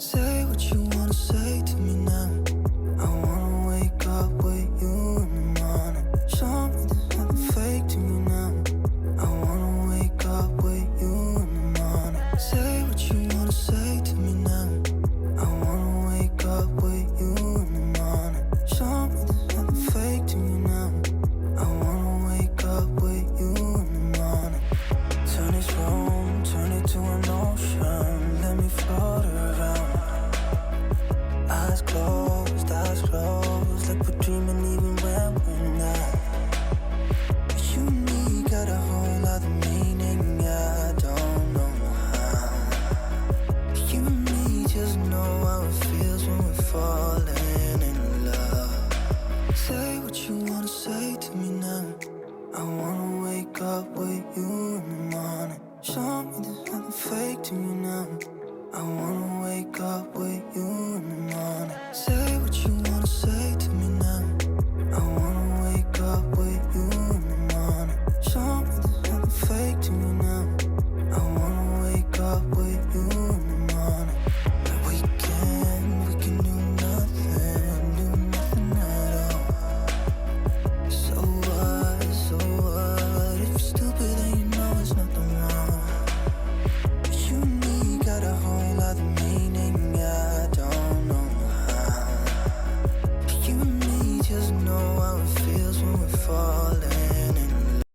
Say what you wanna say to me now. I wanna wake up with you in the morning. Show me there's nothing fake to me now. I wanna wake up with you in the morning. Say what you wanna say to me now. I wanna wake up with you in the morning. Show me there's nothing fake to me now. I wanna wake up with you in the morning. Turn this room, turn it to an ocean. Let me float around. Eyes closed, like we're